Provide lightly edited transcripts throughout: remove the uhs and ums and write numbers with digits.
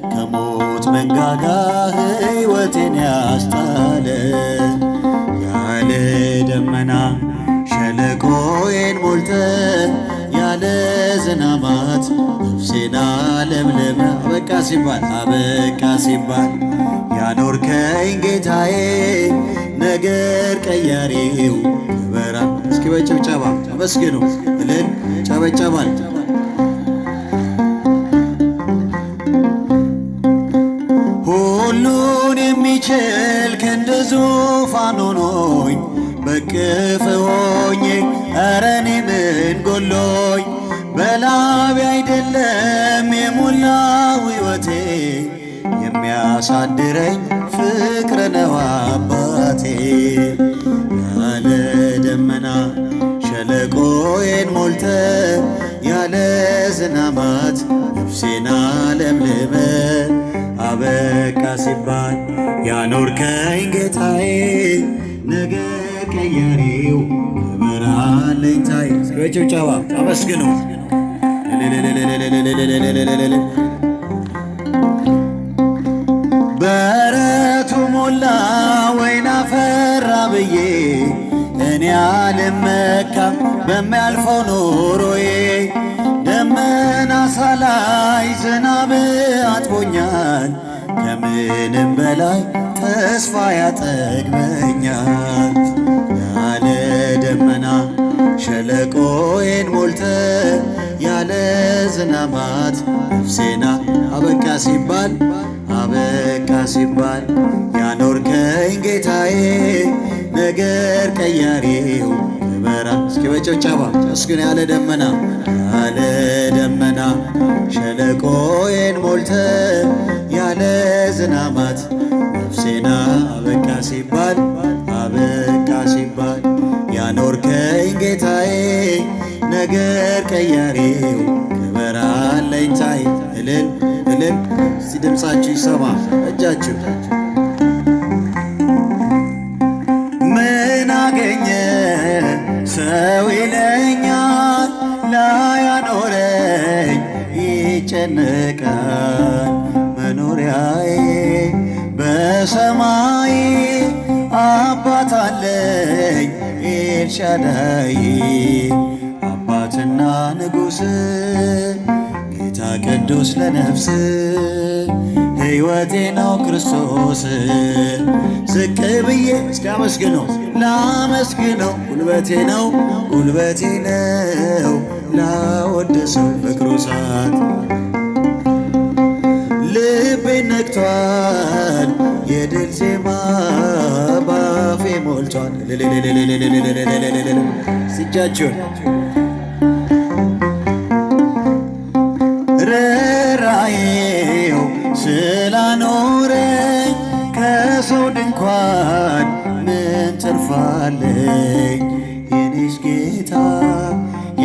ከሞት መንጋጋ ሕይወቴን ያስጣለ ያለ ደመና ሸለቆዬን ሞልተ ያለ ዝናማት ነፍሴን አለምልመ አበቃ ሲባል ያኖርከኝ ጌታዬ ነገር ቀያሪው ክበራ እስኪ በጭብጨባ አመስግኑ እልል ጨበጨባል ሁሉን የሚችል ክንድ ዙፋን ሆኖኝ በቅፍ ሆኜ ኧረ እኔ ምን ጎሎኝ በላቤ አይደለም የሞላው ሕይወቴ የሚያሳድረኝ ፍቅር ነው አባቴ ያለ ደመና ሸለቆዬን ሞልተ ያለ ዝናማት ነፍሴን አለምልመ አበቃ ሲባል ያኖርከኝ ጌታዬ ነገር ቀያሪው ክብር አለኝታዬ በጭብጨባ አመስግኑ በረቱ ሞላ ወይን አፈራ ብዬ እኔ አልመካም በሚያልፈው ኑሮዬ ደመና ሳላይ ዝናብ አጥቦኛል ከምንም በላይ ተስፋ ያጠግበኛል ያለ ደመና ሸለቆዬን ሞልተ ያለ ዝናማት ነፍሴና አበቃ ሲባል ያኖርከኝ ጌታዬ ነገር ቀያሪው ክበራ እስኪ በጭብጨባ እስኪን ያለ ደመና ሸለቆዬን ሞልተ ያለ ዝናማት ነፍሴና አበቃ ሲባል ያኖርከኝ ጌታዬ ነገር ቀያሪው ክብር አለኝታዬ እልል እስቲ ድምፃችሁ ይሰማ እጃችሁ ምን አገኘ ሰው ይለኛል ላያኖረኝ ይጨነቃል መኖሪያዬ በሰማይ አባት አለኝ ኤልሻዳይ አባትና ንጉሥ ጌታ ቅዱስ ለነፍስ ሕይወቴ ነው ክርስቶስ ዝቅ ብዬ እስኪ አመስግነው ላመስግነው ጉልበቴ ነው ላወድሰው ፍቅሩ እሳት ልቤን ነክቷል የድል ዜማ ባፌ ሞልቷል ሲጃችሁን ርኅራኄው ስላኖረኝ ከሰው ድንኳን ምን ትርፋለኝ የኔስ ጌታ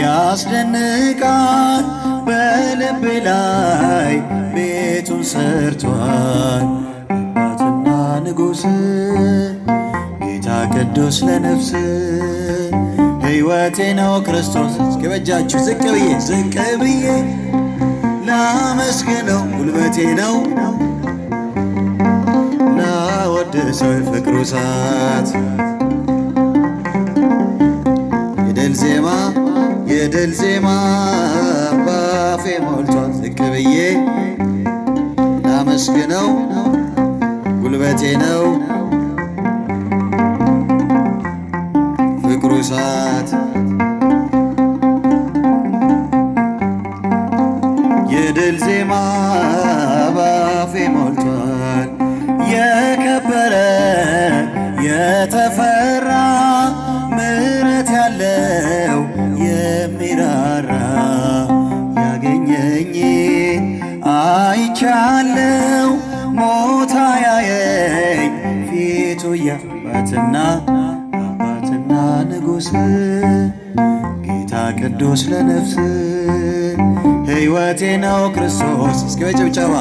ያስደንቃል በልቤ ላይ ቤቱን ሰርቷል አባትና ንጉሥ ጌታ ቅዱስ ለነፍስ ሕይወቴ ነው ክርስቶስ እስኪ በእጃችሁ ዝቅ ብዬ ላመስግነው ጉልበቴ ነው ላወድሰው የፍቅሩ እሳት የድል ዜማ ባፌ ሞልቷል ዝቅ ብዬ ላመስግነው ጉልበቴ ነው ፍቅሩ እሳት የድል ዜማ ባፌ ሞልቷል የከበረ የተፈራ ምሕረት ያለው የሚራራ ያገኘኝ አይቻለው ሞታ ያየኝ ፊቱ አባትና ንጉሥ ጌታ ቅዱስ ለነፍስ ሕይወቴ ነው ክርስቶስ እስኪ በጭብጨባ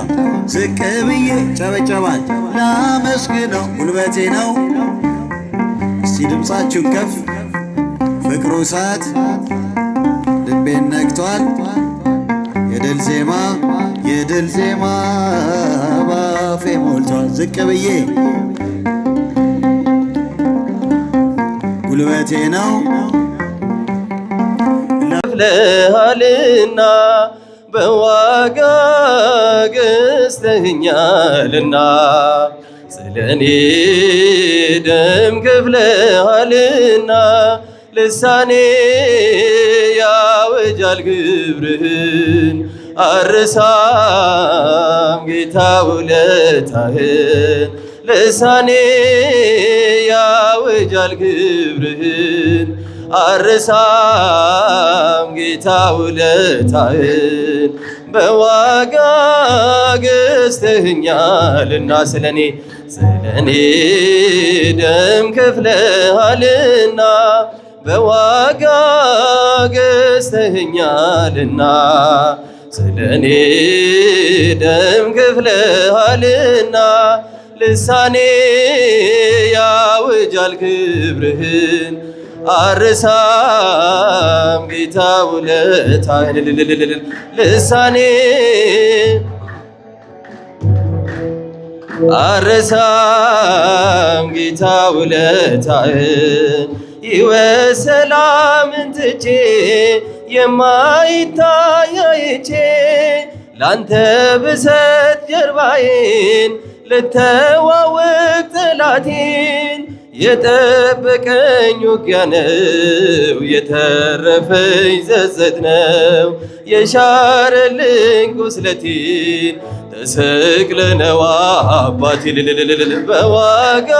ዝቅ ብዬ ጨበጨባል ላመስግነው ጉልበቴ ነው እስቲ ድምፃችሁን ከፍ ፍቅሩ እሳት ልቤን ነክቷል የድል ዜማ ዝቅ ብዬ ጉልበቴ ነው ለሃልና በዋጋ ገዝተኸኛልና ስለኔ ደም ከፍለሃልና ልሳኔ ያወጃል ክብርህን አርሳም ጌታ ውለታህን ልሳኔ ያወጃል ክብርህን አርሳም ጌታ ውለታህን በዋጋ ገዝተኸኛልና ስለኔ ደም ከፍለሃልና በዋጋ ገዝተኸኛልና ስለኔ ደም ከፍለሃልና ልሳኔ ያወጃል ክብርህን አርሳም ጌታ ውለታህን ልሳኔ አርሳም ጌታ ውለታህን ሕይወት ሰላምን ትቼ የማይታይ አይቼ ላንተ ብሰጥ ጀርባዬን ልተዋወቅ ጠላቴን የጠበቀኝ ውጊያ ነው የተረፈኝ ጸጸት ነው የሻረልኝ ቁስለቴን ተሰቅለ ነው አባቴ በዋጋ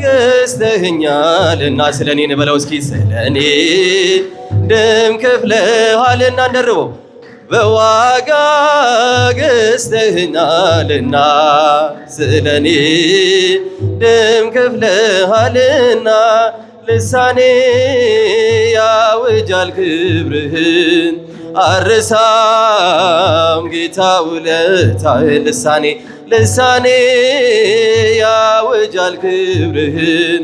ገዝተኸኛልና ስለኔ እንበለው እስኪ ስለኔ ደም ከፍለሃልና እንደርበው በዋጋ ገዝተኸኛልና ስለኔ ደም ከፍለሃልና ልሳኔ ያወጃል ክብርህን አርሳም ጌታ ውለታህን ልሳኔ ያወጃል ክብርህን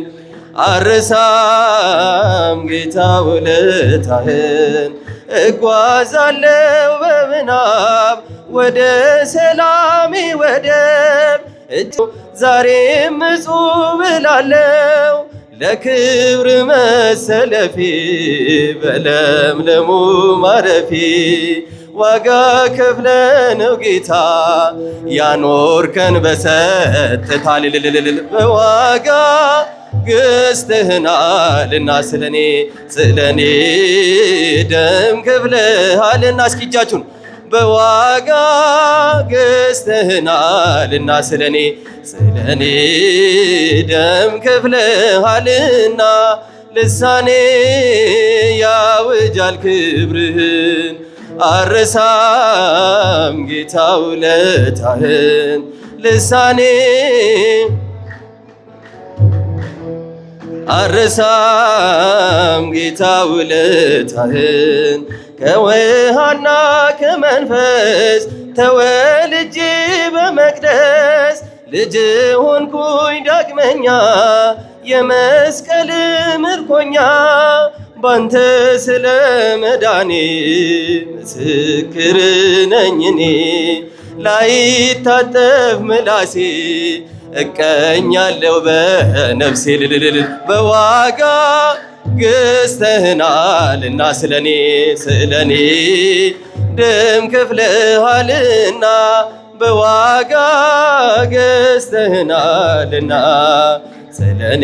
አርሳም ጌታ ውለታህን እጓዛለው በምናብ ወደ ሰላሜ ወደብ ዛሬም እጹብ እላለው ለክብር መሰለፌ በለምለሙ ማረፌ ዋጋ ከፍለ ነው ጌታ ያኖርከን በሰጥታ በዋጋ ገዝተኸናልና ስለኔ ደም ከፍለሃልና እስኪ እጃችሁን በዋጋ ገዝተኸናልና ስለኔ ደም ከፍለሃልና ልሳኔ ያወጃል ክብርህን አርሳም ጌታ ውለታህን ልሳኔ አርሳም ጌታ ውለታህን ከውሃና ከመንፈስ ተወልጄ በመቅደስ ልጅ ሆንኩኝ ዳግመኛ የመስቀል ምርኮኛ ባንተ ስለ መዳኔ ምስክር ነኝ እኔ ላይታጠፍ ምላሴ እቀኛለሁ በነፍሴ በዋጋ ገዝተኸናልና ስለኔ ደም ከፍለሃልና በዋጋ ገዝተኸናልና ስለኔ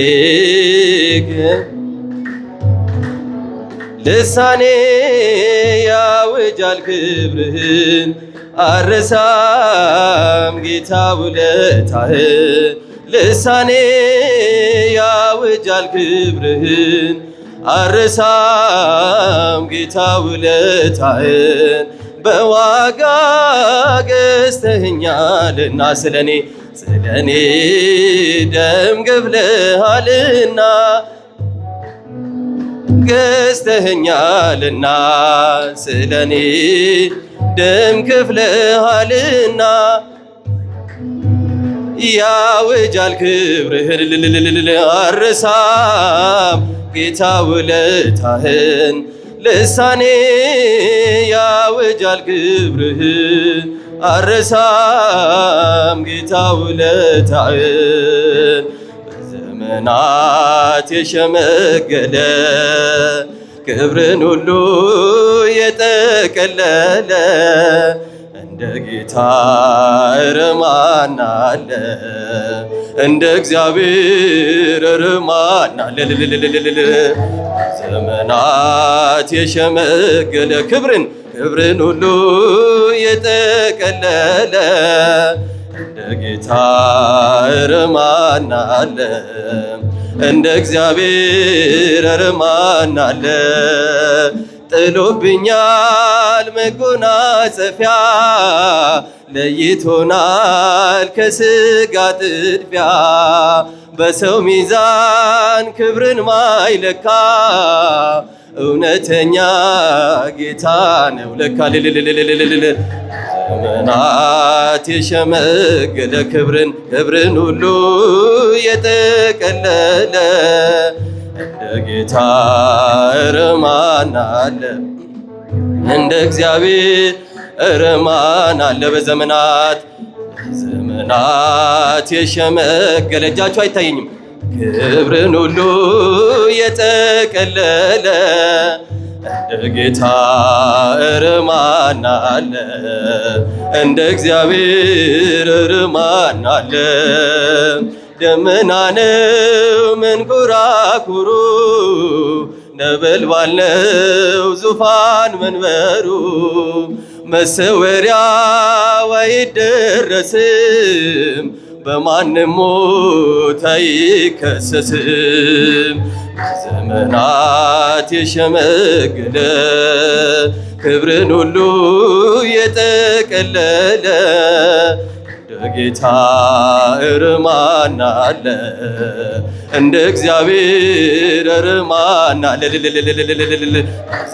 ልሳኔ ያወጃል ክብርህን አርሳም ጌታ ውለታህን ልሳኔ ያወጃል ክብርህን አርሳም ጌታ ውለታህን በዋጋ ገዝተኸኛልና ስለኔ ደም ከፍለሃልና ገዝተኸኛልና ስለኔ ደም ከፍለሃልና ያወጃል ክብርህን አርሳም ጌታ ውለታህን ልሳኔ ያወጃል ክብርህን አርሳም ጌታ ውለታህን በዘመናት የሸመገለ ክብርን ሁሉ የጠቀለለ እንደ ጌታ ኧረ ማን አለ? እንደ እግዚአብሔር ኧረ ማን አለ? ዘመናት የሸመገለ ክብርን ሁሉ የጠቀለለ እንደ ጌታ ኧረ ማን አለ? እንደ እግዚአብሔር ኧረ ማን አለ? ጥሎብኛል መጎናጸፊያ ለይቶናል ከሥጋ ጥድፊያ በሰው ሚዛን ክብርን ማይለካ እውነተኛ ጌታ ነው ለካ። ዘመናት የሸመገለ ክብርን ሁሉ የጠቀለለ እንደ ጌታ ኧረ ማን አለ? እንደ እግዚአብሔር ኧረ ማን አለ? በዘመናት የሸመገለ እጃችሁ አይታየኝም። ክብርን ሁሉ የጠቀለለ እንደ ጌታ ኧረ ማን አለ? እንደ እግዚአብሔር ኧረ ማን አለ? ደመና ነው መንኮራኩሩ ነበልባል ነው ዙፋን መንበሩ መሰወሪያው አይደረስም በማንም ሞት አይከሰስም። ዘመናት የሸመገለ ክብርን ሁሉ የጠቀለለ እንደ ጌታ ኧረ ማን አለ? እንደ እግዚአብሔር ኧረ ማን አለ?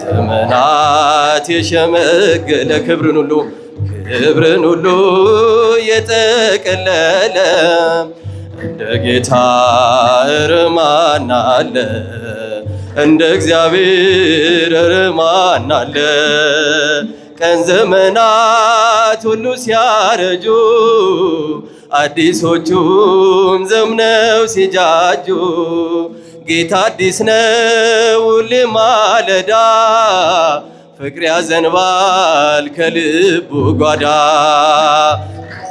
ዘመናት የሸመገለ ክብርን ሁሉ የጠቀለለ እንደ ጌታ ኧረ ማን አለ? እንደ እግዚአብሔር ኧረ ማን አለ? ቀን ዘመናት ሁሉ ሲያረጁ አዲሶቹም ዘምነው ሲጃጁ ጌታ አዲስ ነው ሁሌ ማለዳ ፍቅር ያዘንባል ከልቡ ጓዳ።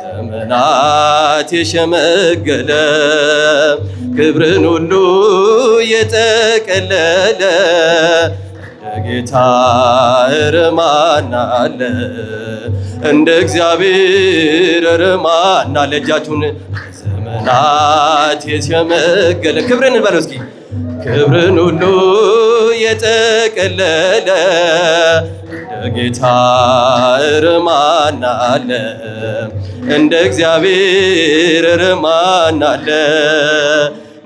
ዘመናት የሸመገለ ክብርን ሁሉ የጠቀለለ እንደ ጌታ ኧረ ማን አለ? እንደ እግዚአብሔር ኧረ ማን አለ? እጃችሁን ዘመናት የሸመገለ ክብርን በለው እስኪ። ክብርን ሁሉ የጠቀለለ እንደ ጌታ ኧረ ማን አለ? እንደ እግዚአብሔር ኧረ ማን አለ?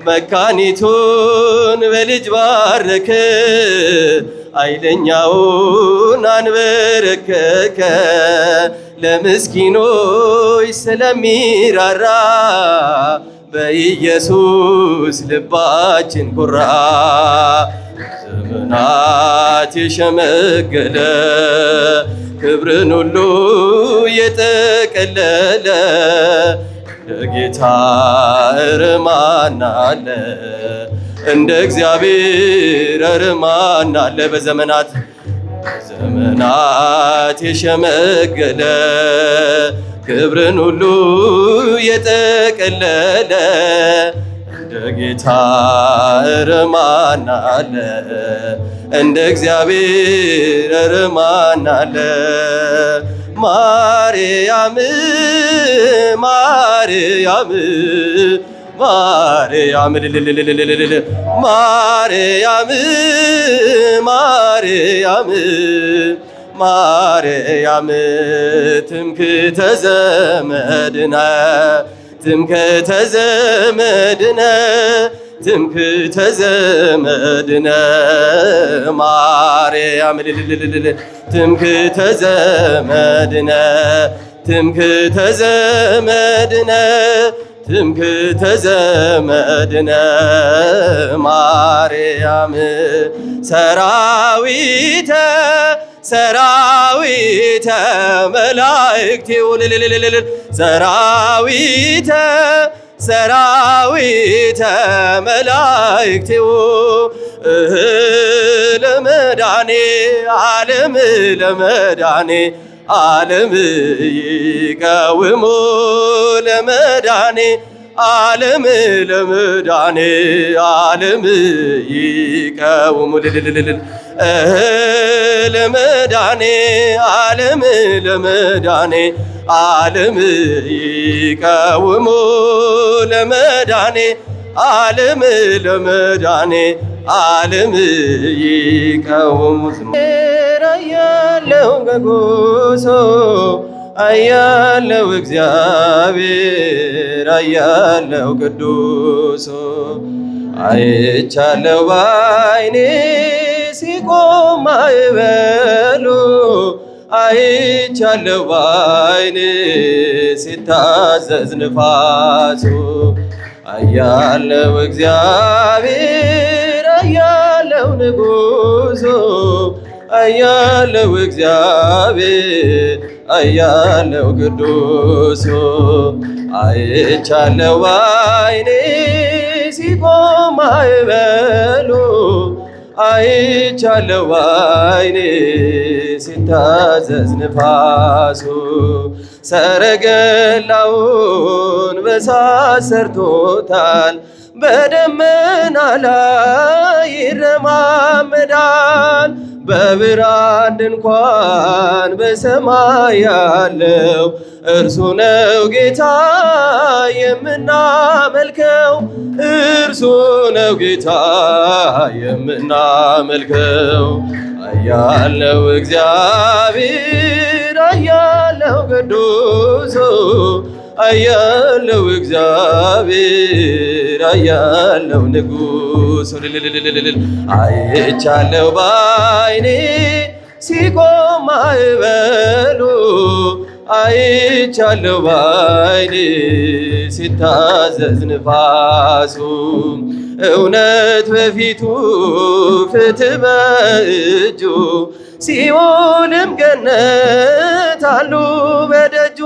መካኒቱን በልጅ ባረከ ኃይለኛውን አንበረከከ ለምስኪኖች ስለሚራራ በኢየሱስ ልባችን ኮራ። ዘመናት የሸመገለ ክብርን ሁሉ የጠቀለለ እንደ ጌታ ኧረ ማን አለ? እንደ እግዚአብሔር ኧረ ማን አለ? በዘመናት የሸመገለ ክብርን ሁሉ የጠቀለለ እንደ ጌታ ኧረ ማን አለ? እንደ እግዚአብሔር ኧረ ማን አለ? ማርያም ማርያም ማርያም ማርያም ማርያም ማርያም ትምክህተ ዘመድነ ትምክህተ ዘመድነ ትምክህተ ዘመድነ ማርያም ትምክህተ ዘመድነ ትምክህተ ዘመድነ ትምክህተ ዘመድነ ማርያም ሰራዊተ ሰራዊተ መላእክት ሰራዊተ መላእክት ለመድኃኔ ዓለም ይቀውሙ ለመድኃኔ ዓለም ይቀውሙ ለመድኃኔ ዓለም ይቀውሙ ለመድኃኔ ዓለም ይቀውሙ አያለው ገጎሶ አያለው እግዚአብሔር አያለው ቅዱሶ አይቻለው ባይኔ ሲቆም ማዕበሉ አይቻለው ባይኔ ሲታዘዝ ንፋሱ አያለው እግዚአብሔር አያለው ንጉሱ አያለው እግዚአብሔር አያለው ቅዱሱ አይቻለው ባይኔ ሲቆም ማዕበሉ አይቻለው ባይኔ ሲታዘዝ ንፋሱ ሰረገላውን በእሳት ሰርቶታል በደመና ላይ ይረማመዳል በብርሃን ድንኳን በሰማይ ያለው እርሱ ነው ጌታ የምናመልከው እርሱ ነው ጌታ የምናመልከው አያለው እግዚአብሔር አያለው ቅዱሱ አያለው እግዚአብሔር አያለው ንጉሱ አይቻለው ባይኔ ሲቆም ማዕበሉ አይቻለው ባይኔ ሲታዘዝ ንፋሱ እውነት በፊቱ ፍትሕ በእጁ ሲኦልም ገነት አሉ በደጁ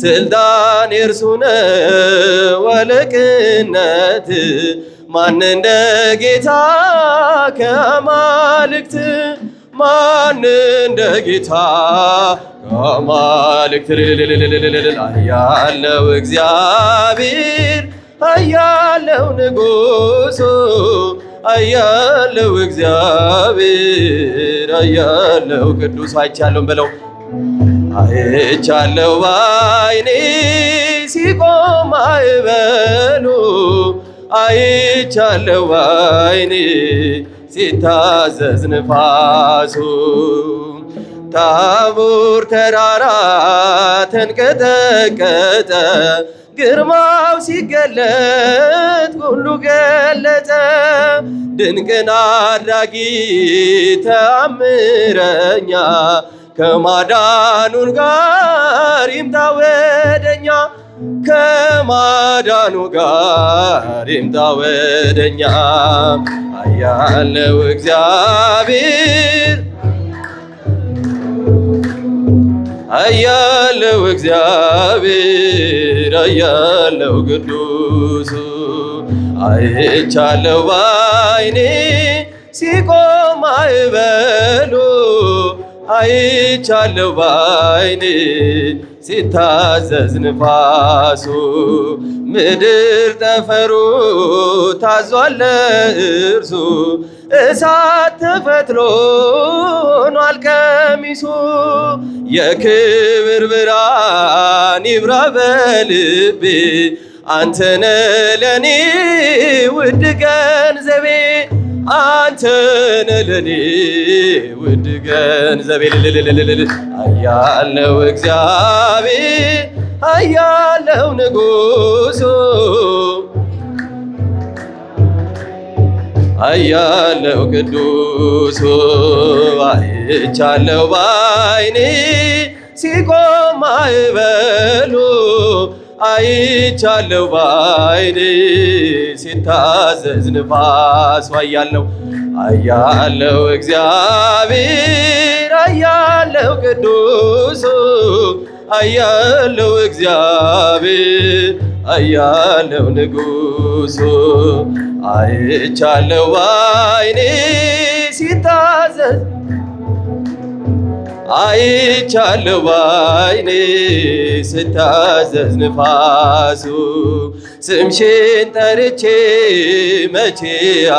ስልጣን የእርሱ ነው አለቅነት ማን እንደ ጌታ ከአማልክት ማን እንደ ጌታ ከአማልክት አያለው እግዚአብሔር አያለው ንጉሱ አያለው እግዚአብሔር አያለው ቅዱስ አይቻለውን በለው አይቻለው ባይኔ ሲቆም ማዕበሉ አይቻለው ባይኔ ሲታዘዝ ንፋሱ ታቦር ተራራ ተንቀጠቀጠ ግርማው ሲገለጥ ሁሉ ገለጠ ድንቅን አድራጊ ተአምረኛ ከማዳኑን ጋር ይምጣ ወደኛ ከማዳኑ ጋር ይምጣ ወደኛ አያለው እግዚአብሔር አያለው እግዚአብሔር አያለው ቅዱሱ አይቻለው ባይኔ ሲቆም ማዕበሉ አይቻለው ባይኔ ሲታዘዝ ንፋሱ ምድር ጠፈሩ ታዟል ለእርሱ እሳት ተፈትሎ ሆኗል ቀሚሱ የክብር ብርሃን ይብራ በልቤ አንተነ ለኔ ውድ ገንዘቤ አንተነ ለኔ ውድ ገንዘቤ አያለው እግዚአብሔር አያለው ንጉሱ አያለው ቅዱሱ አይቻለው ባይኔ ሲቆም ማዕበሉ አይቻለው ባይኔ ሲታዘዝ ንፋሱ አያለው አያለው እግዚአብሔር አያለው ቅዱሱ አያለው እግዚአብሔር አያለው ንጉሱ አይቻለው ባይኔ ሲታዘዝ አይቻለው ባይኔ ሲታዘዝ ንፋሱ ስምሽን ጠርቼ መቼ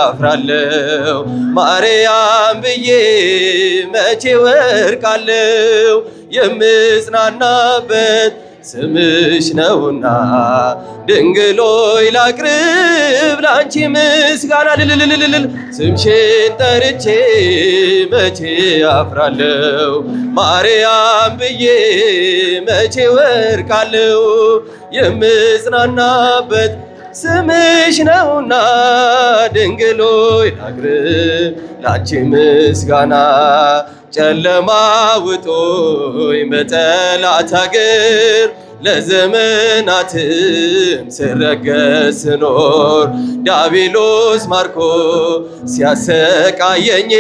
አፍራለው ማርያም ብዬ መቼ ወርቃለው የምጽናናበት ስምሽ ነውና ድንግሎይ ላቅርብ ላንቺ ምስጋና ልልልልልል ስምሽን ጠርቼ መቼ አፍራለው ማርያም ብዬ መቼ ወርቃለው የምጽናናበት ስምሽ ነውና ድንግሎይ ላቅርብ ላንቺ ምስጋና ጨለማ ውጦኝ በጠላት አገር ለዘመናትም ስረገጥ ስኖር ዲያብሎስ ማርኮ ሲያሰቃየኝ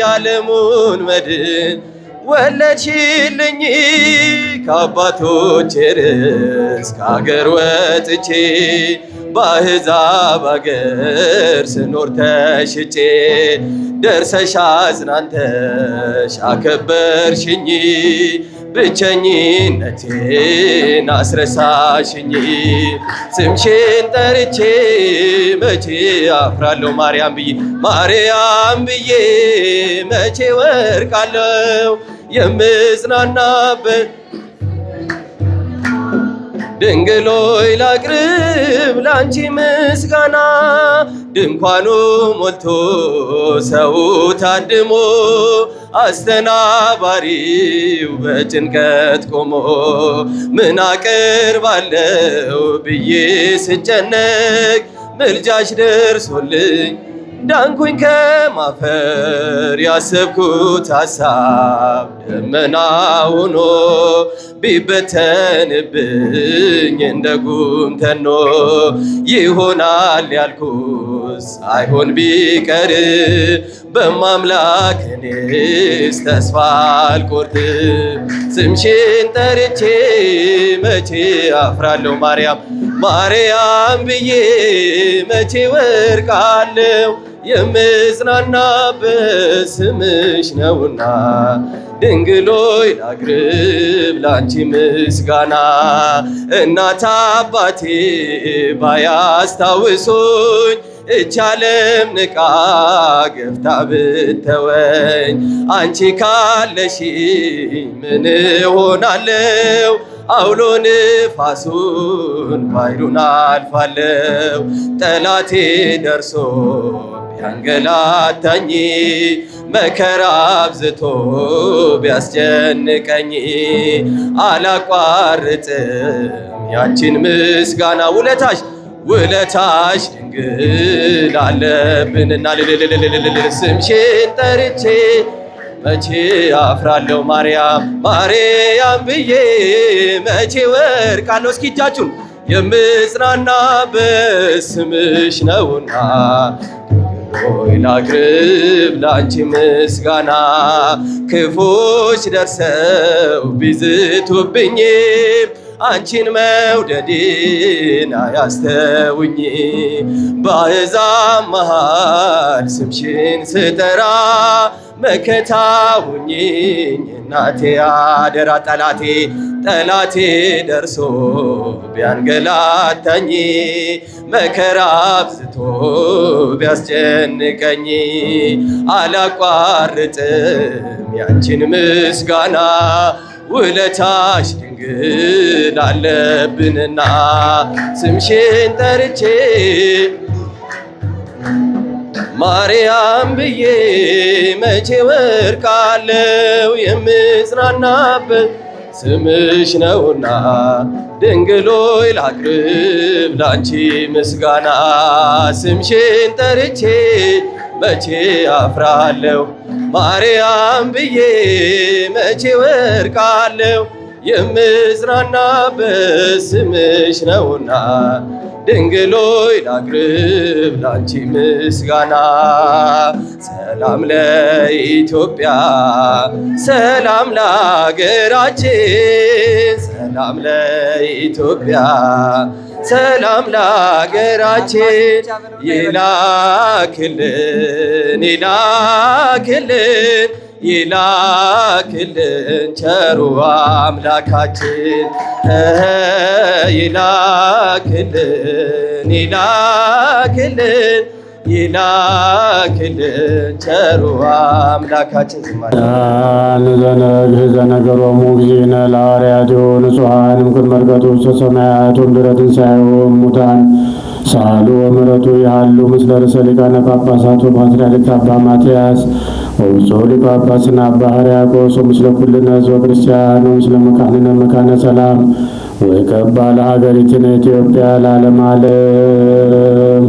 የዓለሙን መድን ወለድሽልኝ ከአባቶቼ ርስት ከአገር ወጥቼ በአሕዛብ አገር ስኖር ተሽጬ ደርሰሽ አጽናንተሽ አከበርሽኝ ብቸኝነቴን አስረሳሽኝ ስምሽን ጠርቼ መቼ አፍራለሁ ማርያም ብዬ መቼ ወርቃለሁ የምጽናናበት ድንግሎይ ላቅርብ ላንቺ ምስጋና ድንኳኑ ሞልቶ ሰው ታድሞ አስተናባሪው በጭንቀት ቆሞ ምን አቀርባለሁ ብዬ ስጨነቅ ምልጃሽ ደርሶልኝ ዳንኩኝ ከማፈር ያሰብኩት ሐሳብ ደመና ሆኖ ቢበተንብኝ እንደ ጉም ተኖ ይሆናል ያልኩት ሳይሆን ቢቀር በማምላክ እኔስ ተስፋ አልቆርጥም ስምሽን ጠርቼ መቼ አፍራለሁ ማርያም ብዬ መቼ ወርቃለሁ የምጽናናበት ስምሽ ነውና ድንግሎይ ላቅርብ ላንቺ ምስጋና እናት አባቴ ባያስታውሱኝ እች ዓለም ንቃ ገፍታ ብተወኝ አንቺ ካለሽኝ ምን እሆናለሁ አውሎ ንፋሱን ባሕሩን አልፋለሁ ጠላቴ ደርሶ ቢያንገላታኝ መከራ አብዝቶ ቢያስጨንቀኝ አላቋርጥም ያንቺን ምስጋና ውለታሽ ድንግል አለብንና ስምሽን ጠርቼ መቼ አፍራለሁ ማርያም ብዬ መቼ ወርቃለሁ እስኪ እጃችሁን የምጽናናበት ስምሽ ነውና ሆይ ላቅርብ ላንቺ ምስጋና ክፉዎች ደርሰው ቢዝቱብኝ አንቺን መውደዴን አያስተውኝ በአሕዛብ መሃል ስምሽን ስጠራ መከታ ሁኚኝ እናቴ አደራ ጠላቴ ደርሶ ቢያንገላታኝ መከራ አብዝቶ ቢያስጨንቀኝ አላቋርጥም ያንቺን ምስጋና ውለታሽ ድንግል አለብንና ስምሽን ጠርቼ ማርያም ብዬ መቼ ወርቃለሁ የምጽናናበት ስምሽ ነውና ድንግሎይ ላቅርብ ላንቺ ምስጋና ስምሽን ጠርቼ መቼ አፍራለሁ ማርያም ብዬ መቼ ወርቃለሁ የምጽናናበት ስምሽ ነውና ድንግል ሆይ ላቅርብ ላንቺ ምስጋና። ሰላም ለኢትዮጵያ ሰላም ለሀገራችን ሰላም ለኢትዮጵያ ሰላም ለሀገራችን ይላክልን ይላክልን ይላክልን ቸሩ አምላካችን ይላክልን ይላክልን ይላክልን ቸሩ አምላካችን። ዘነግህ ዘነገሮሙ ጊዜነ ለሐዋርያቲሁ ንጹሐን እምቅድመ ሰማያት ወምድኅረ ትንሣኤሆሙ እሙታን ሳሉ ወምሕረቱ ያሉ ምስለ ርእሰ ሊቃነ ጳጳሳት ወፓትርያርክ አባ ማትያስ ወብፁዕ ሊቀ ጳጳስና አባ ሕርያቆስ ወምስለ ኩልነ ሕዝበ ክርስቲያን ወምስለ መካንነ መካነ ሰላም ወይቀባ ለሀገሪቱነ ኢትዮጵያ ለዓለመ ዓለም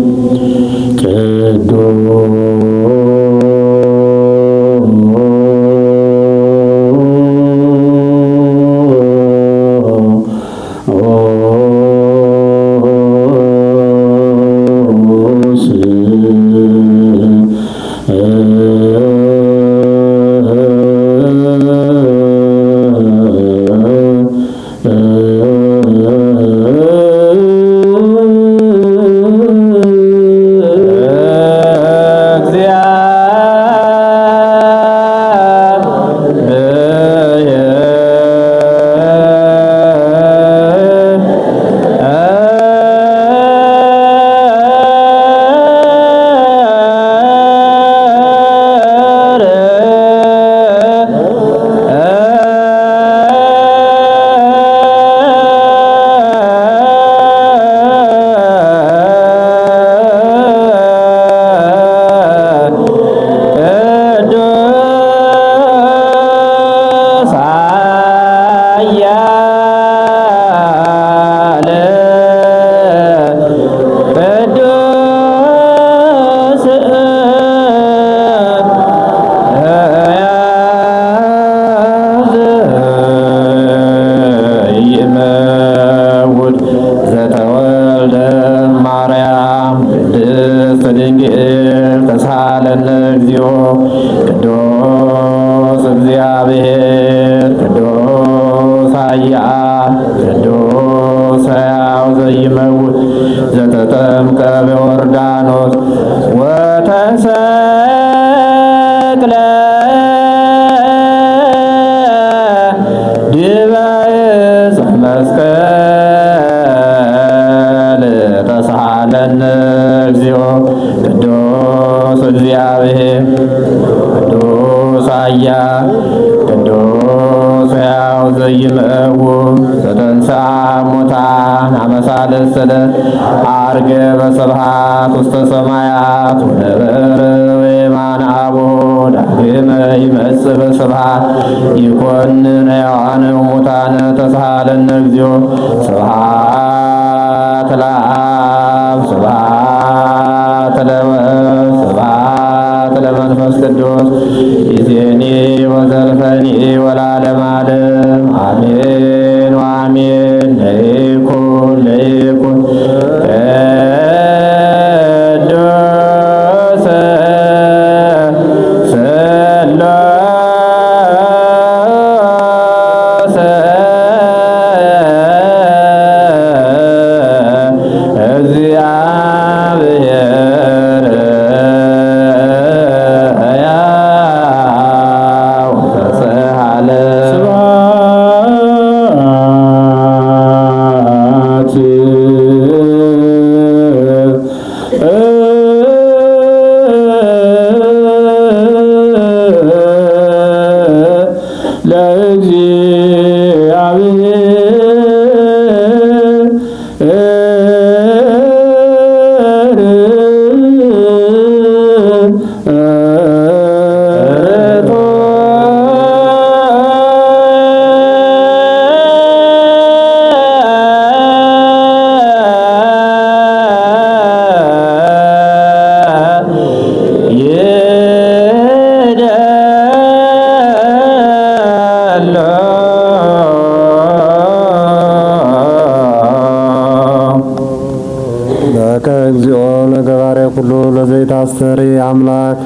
አምላከ እግዚኦ ለገባሬ ኩሉ ለዘይታስተሪ አምላክ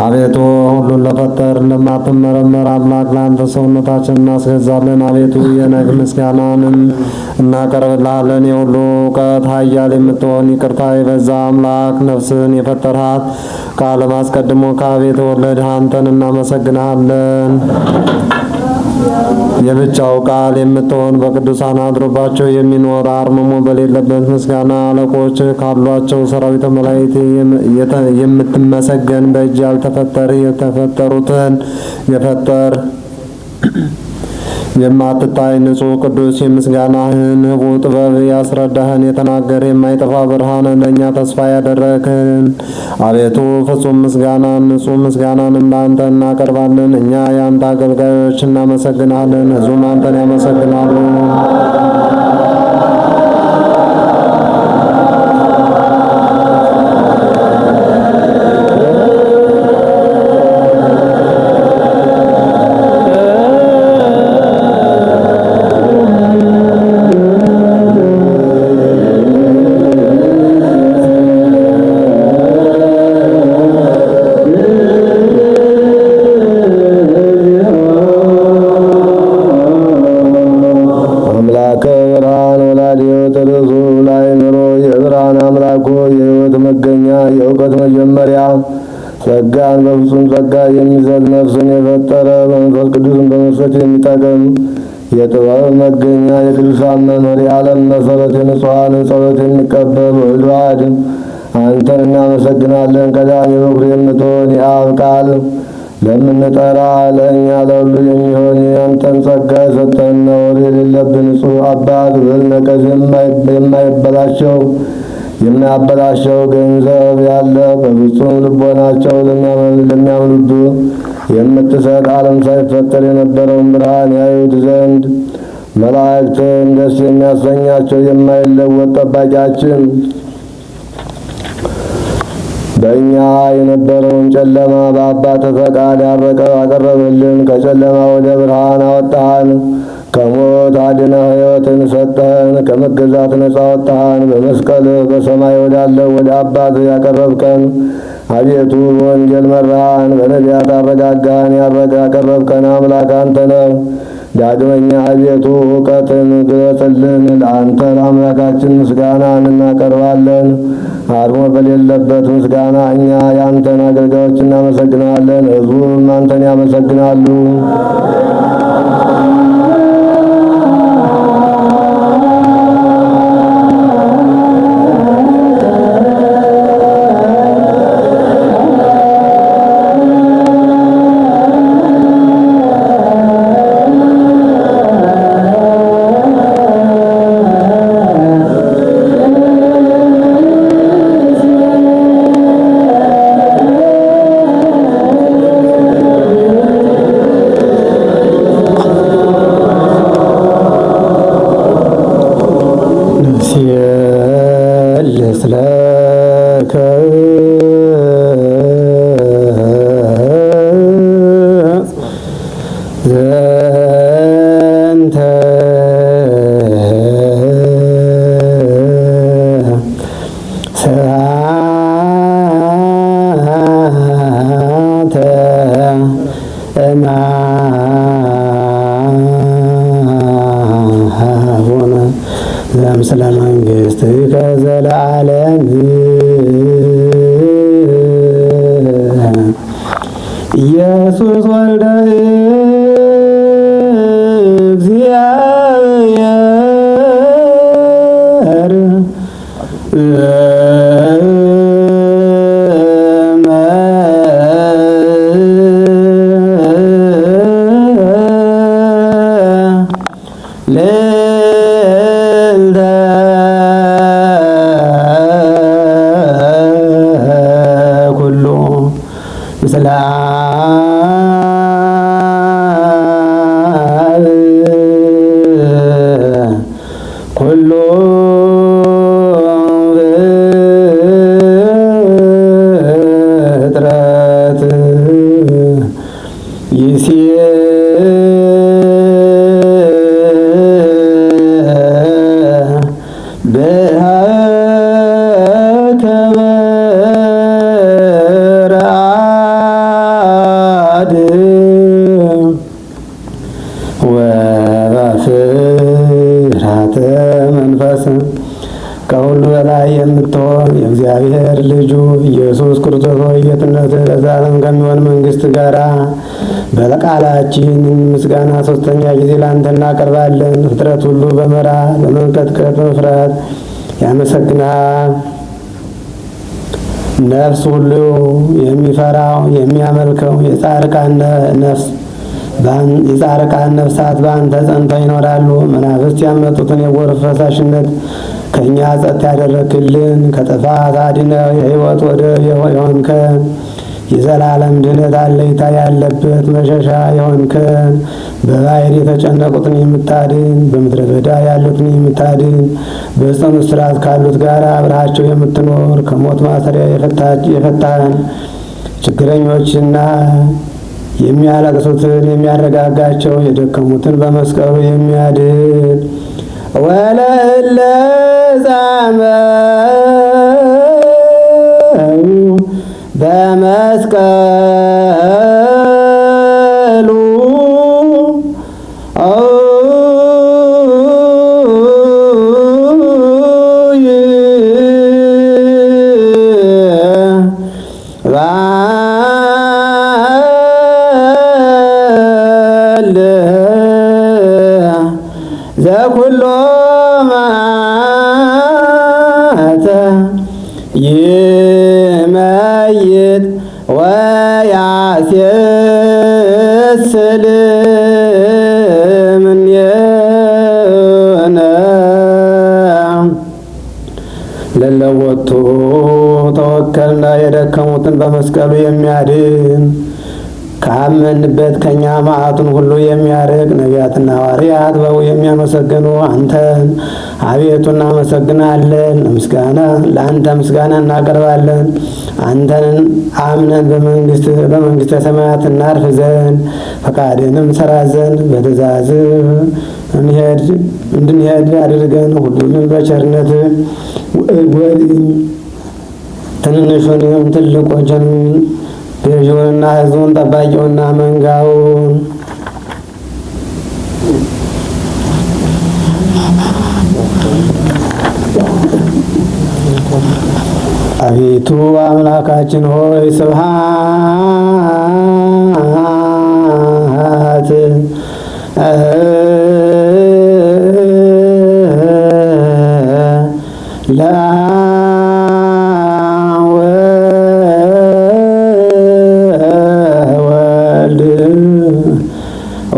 አቤቱ ሁሉን ለፈጠር ለማትመረመር አምላክ ለአንተ ሰውነታችን እናስገዛለን። አቤቱ የነግ ምስጋናንን እናቀርብልሃለን። የሁሉ እውቀት ኃያል የምትሆን ይቅርታ የበዛ አምላክ ነፍስን የፈጠርሃት ከዓለም አስቀድሞ ከአብ የተወለድህ አንተን እናመሰግንሃለን። የብቻው ቃል የምትሆን በቅዱሳን አድሮባቸው የሚኖር አርምሞ በሌለበት ምስጋና አለቆች ካሏቸው ሰራዊተ መላእክት የምትመሰገን በእጅ ያልተፈጠር የተፈጠሩትን የፈጠር የማትታይ ንጹሕ ቅዱስ የምስጋናህን ህቡዕ ጥበብ ያስረዳህን የተናገር የማይጠፋ ብርሃን ለእኛ ተስፋ ያደረግህን አቤቱ ፍጹም ምስጋናን ንጹሕ ምስጋናን ለአንተ እናቀርባለን። እኛ የአንተ አገልጋዮች እናመሰግናለን፣ ሕዝቡም አንተን ያመሰግናሉ። ጸጋን በፍጹም ጸጋ የሚሰጥ ነፍስን የፈጠረ መንፈስ ቅዱስን በመስጠት የሚጠቅም የጥበብ መገኛ የቅዱሳን መምህር የዓለም መሰረት የንጹሐንን ጸሎት የሚቀበል ወልድ ዋሕድ አንተን እናመሰግናለን። ቀዳሚ በኩር የምትሆን የአብ ቃል ለምንጠራ ለእኛ ለሁሉ የሚሆን የአንተን ጸጋ የሰጠን ነውር የሌለብን ንጹሕ አባት ብል ነቀዝ የማያበላሸው ገንዘብ ያለ በፍጹም ልቦናቸው ለሚያምኑት የምትሰጥ ዓለም ሳይፈጠር የነበረውን ብርሃን ያዩት ዘንድ መላእክትን ደስ የሚያሰኛቸው የማይለወጥ ጠባቂያችን በእኛ የነበረውን ጨለማ በአባትህ ፈቃድ አቀረብልን። ከጨለማ ወደ ብርሃን አወጣሃን። ከሞት አድነህ ሕይወትን ሰጠህን። ከመገዛት ነፃ ወጣሃን። በመስቀል በሰማይ ወዳለው ወደ አባትህ ያቀረብከን አቤቱ በወንጌል መራሃን። በነቢያት አረጋጋህን። ያቀረብከን አምላክ አንተ ነህ። ዳግመኛ አቤቱ እውቀትን ግለጽልን። ለአንተ ለአምላካችን ምስጋናን እናቀርባለን። አድሞ በሌለበት ምስጋና እኛ የአንተን አገልጋዮች እናመሰግናለን፣ ሕዝቡም አንተን ያመሰግናሉ። ስለ መንግሥትከ ዘለዓለም ኢየሱስ ወልደ እግዚአብሔር ኩሉ ፍጥረት ይሴብሖ በረከተ መንፈስ ከሁሉ በላይ የምትሆን የእግዚአብሔር ልጁ ኢየሱስ ክርስቶስ ሆይ ጌትነት ለዘላለም ከሚሆን መንግሥት ጋራ በቃላችን ምስጋና ሦስተኛ ጊዜ ለአንተ እናቀርባለን። ፍጥረት ሁሉ በመራ በመንቀጥቀጥ በመፍራት ያመሰግናል። ነፍስ ሁሉ የሚፈራው የሚያመልከው የጻድቃን ነፍሳት በአንተ ጸንተው ይኖራሉ። መናፍስት ያመጡትን የጎርፍ ፈሳሽነት ከእኛ ጸጥ ያደረክልን ከጥፋት አድነህ የሕይወት ወደብ የሆንከን የዘላለም ድነት አለይታ ያለበት መሸሻ የሆንከን በባሕር የተጨነቁትን የምታድን በምድረ በዳ ያሉትን የምታድን በጽኑ እስራት ካሉት ጋር አብረሃቸው የምትኖር ከሞት ማሰሪያ የፈታህን ችግረኞችና የሚያለቅሱትን የሚያረጋጋቸው የደከሙትን በመስቀሉ የሚያድን ወለእለ ጻመው በመስቀሉ ዘኩሎ መዓተ ይመይጥ ወያስየስል እምኔነ ለለወጡ ተወከልና የደከሙትን በመስቀሉ የሚያድን ካመንበት ከኛ መዓቱን ሁሉ የሚያርቅ ነቢያትና ሐዋርያት በው የሚያመሰግኑ አንተን አቤቱ እናመሰግናለን። ለአንተ ምስጋና እናቀርባለን። አንተን አምነን በመንግሥተ ሰማያት እናርፍ ዘንድ ፈቃድንም ሰራ ዘንድ በትእዛዝ እንድንሄድ አድርገን ሁሉንም በቸርነት ጎብኝ። ትንንሹንም ትልቆችንም ገዢውንና ሕዝቡን ጠባቂውና መንጋውን አቤቱ አምላካችን ሆይ ስብሐት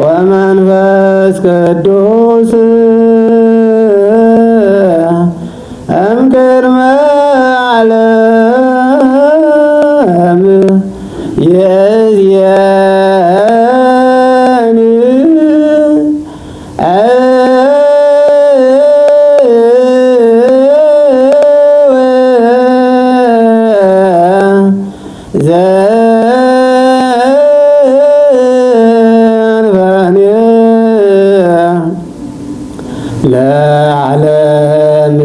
ወመንፈስ ቅዱስ እምቅድመ ዓለም ይእዜኒ ለዓለም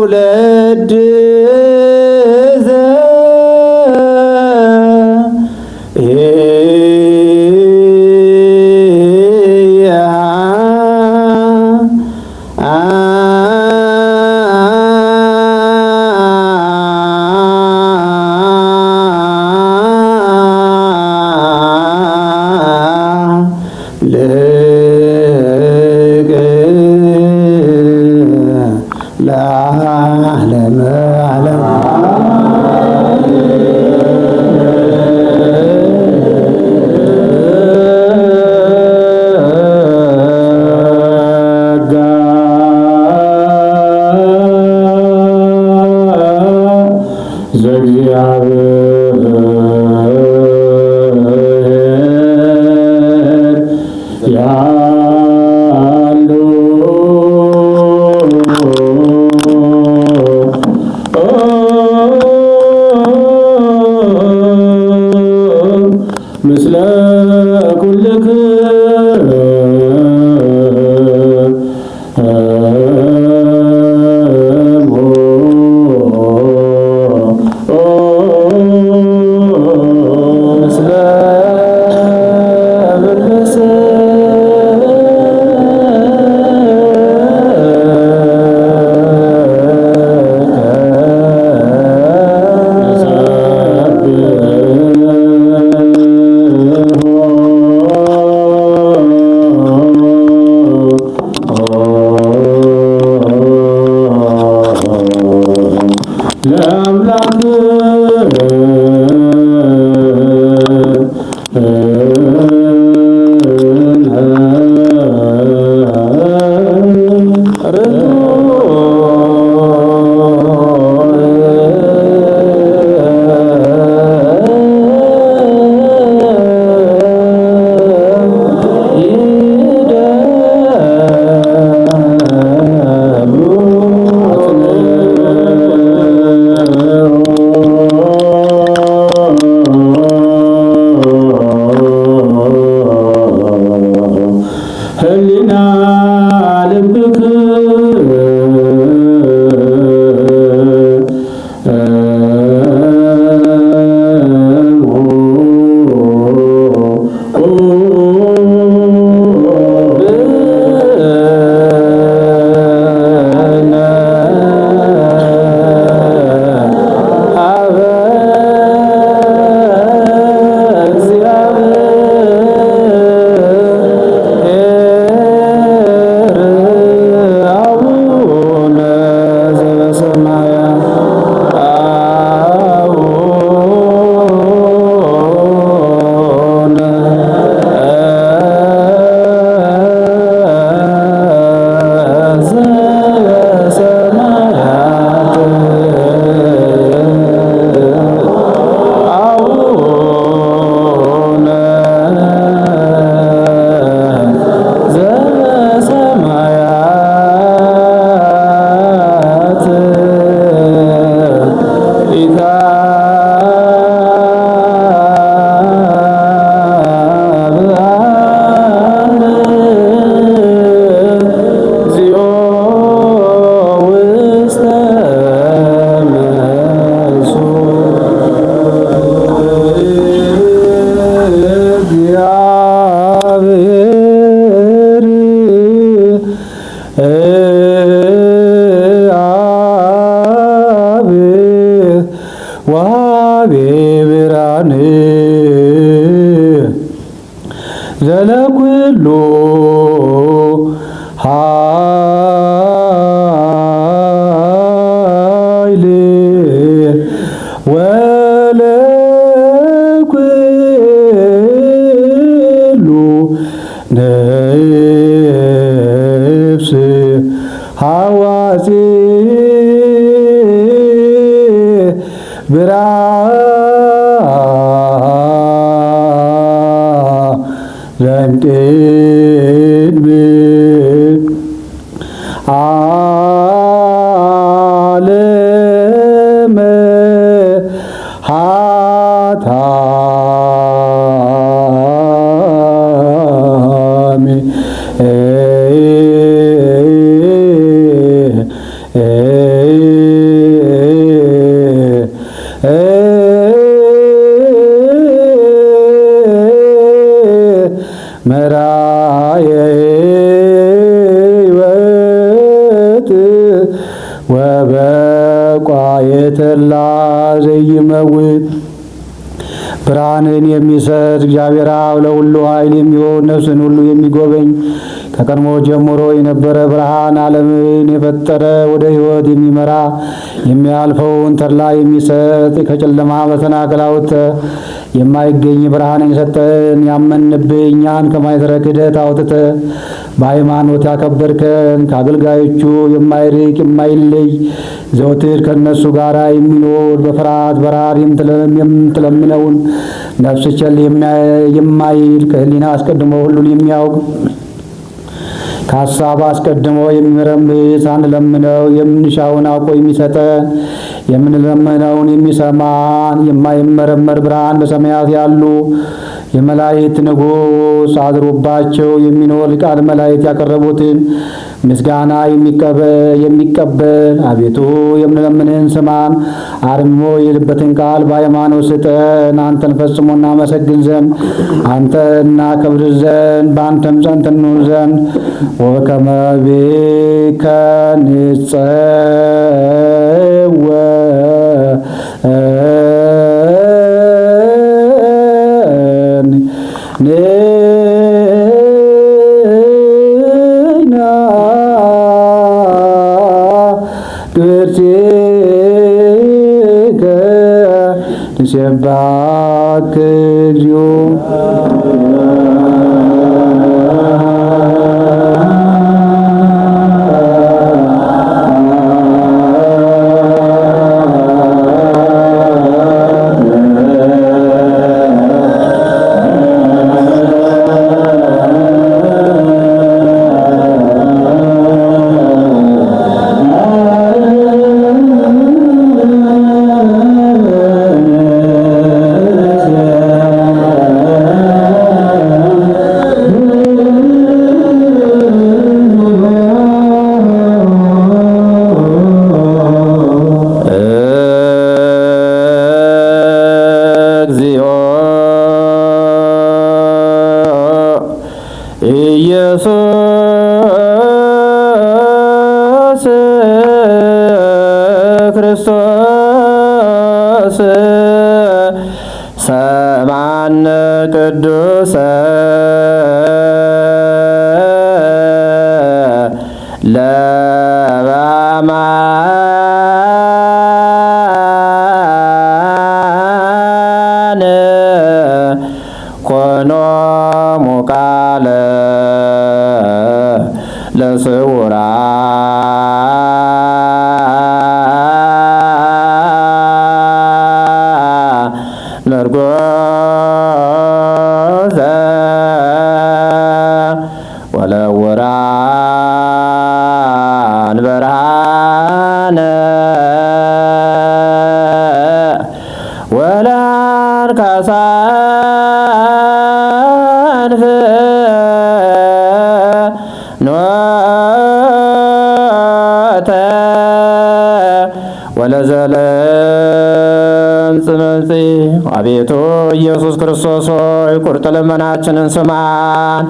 ትውልድ ለዓለመ ዓለም ያሉ ምስለ ኩልክሙ ዋቤ ብርሃን ዘለኩሉ ኃይል ወለኩሉ ነፍስ ሐዋዜ ብርሃን ቅድመ ዓለመ ኃጣሜ መራየ ሕይወት ወበቋየተ ዘይመውት ብርሃንን የሚሰጥ እግዚአብሔር አብ ለሁሉ ኃይል የሚሆን ነፍስን ሁሉ የሚጎበኝ ከቀድሞ ጀምሮ የነበረ ብርሃን ዓለምን የፈጠረ ወደ ሕይወት የሚመራ የሚያልፈውን ተድላ የሚሰጥ ከጨለማ መሰናክል አውጥተህ የማይገኝ ብርሃንን የሰጠን ያመንብህ እኛን ከማይሰረ ክህደት አውጥተህ በሃይማኖት ያከበርከን ከአገልጋዮቹ የማይርቅ የማይለይ ዘውትር ከነሱ ጋር የሚኖር በፍርሃት በራር የምትለምነውን ነፍስ ቸል የማይል ከህሊና አስቀድሞ ሁሉን የሚያውቅ ከሀሳብ አስቀድሞ የሚመረምር ሳንለምነው የምንሻውን አውቆ የሚሰጠን የምንለምነውን የሚሰማን የማይመረመር ብርሃን በሰማያት ያሉ የመላእክት ንጉሥ አድሮባቸው የሚኖር ቃል መላእክት ያቀረቡትን ምስጋና የሚቀበል አቤቱ የምንለምንህን ስማን። አርምሞ የልበትን ቃል በሃይማኖት ስጠን። አንተን ፈጽሞ እናመሰግን ዘንድ አንተ እናከብር ዘንድ በአንተም ጸንተን እንኖር ዘንድ ወበከመ ቤከ ንሴብሐከ እግዚኦ ኢየሱስ ክርስቶስ ሰማዕነ ቅዱሰ ለበአማን ኮኖሙ ቃለ ለስውራን ለርጎዘ ወለውራን ብርሃነ ወለአንካሳን ፍኖተ ወለዘለምጽ መጽእ አቤቱ ኢየሱስ ክርስቶስ ሆይ ቁርጥ ልመናችንን ስማን።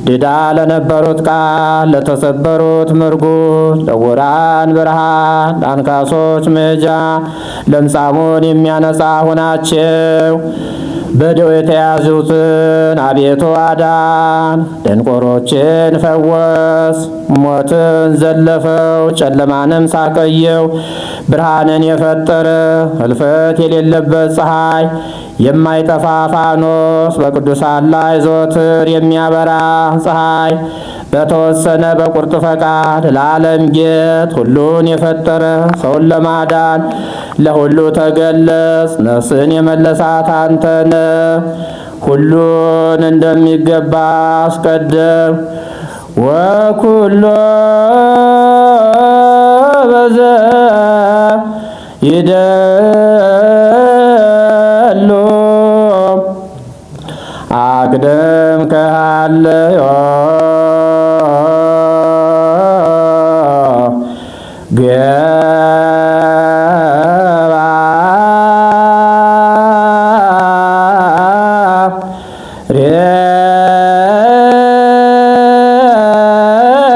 ዲዳ ለነበሩት ቃል፣ ለተሰበሩት ምርጉዝ፣ ለዕውራን ብርሃን፣ ለአንካሶች መሄጃ፣ ለምጻሙን የሚያነጻ ሁናቸው። በደዌ የተያዙትን አቤቱ አዳን። ደንቆሮችን ፈወስ። ሞትን ዘለፈው፣ ጨለማንም ሳቀየው። ብርሃንን የፈጠረ እልፈት የሌለበት ፀሐይ፣ የማይጠፋ ፋኖስ፣ በቅዱሳን ላይ ዘወትር የሚያበራ ፀሐይ፣ በተወሰነ በቁርጥ ፈቃድ ለዓለም ጌጥ ሁሉን የፈጠረ ሰውን ለማዳን ለሁሉ ተገለጽ። ነፍስን የመለሳት አንተነ ሁሉን እንደሚገባ አስቀደም። ወኩሎ በዘ ይደሉ አቅደም ከሃለዮ ገባ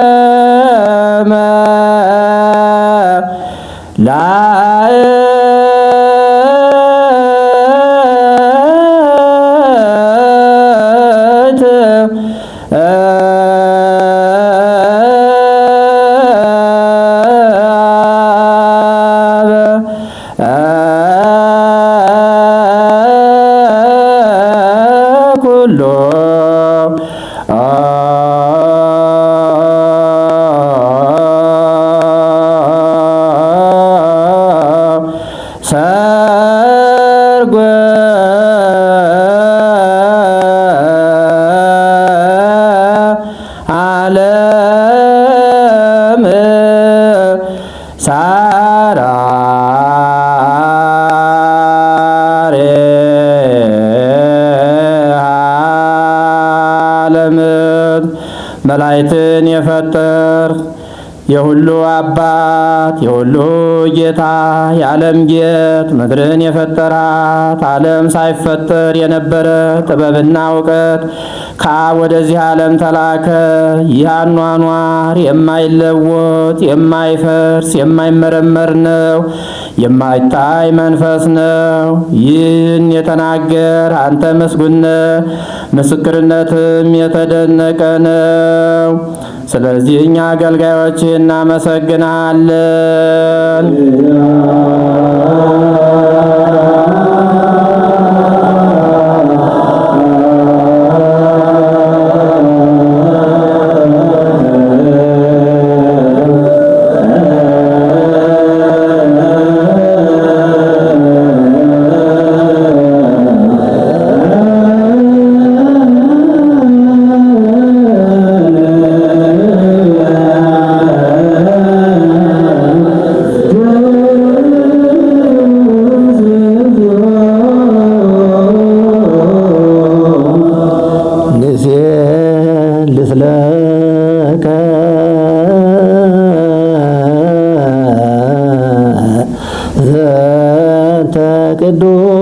ሬመ ላእት ኩሎ መላእክትን የፈጠር የሁሉ አባት የሁሉ ጌታ የዓለም ጌት ምድርን የፈጠራት ዓለም ሳይፈጠር የነበረ ጥበብና እውቀት ከአብ ወደዚህ ዓለም ተላከ። ይህ አኗኗር የማይለወጥ የማይፈርስ የማይመረመር ነው፣ የማይታይ መንፈስ ነው። ይህን የተናገር አንተ ምስጉን ነህ፣ ምስክርነትም የተደነቀ ነው። ስለዚህ እኛ አገልጋዮች እናመሰግናለን።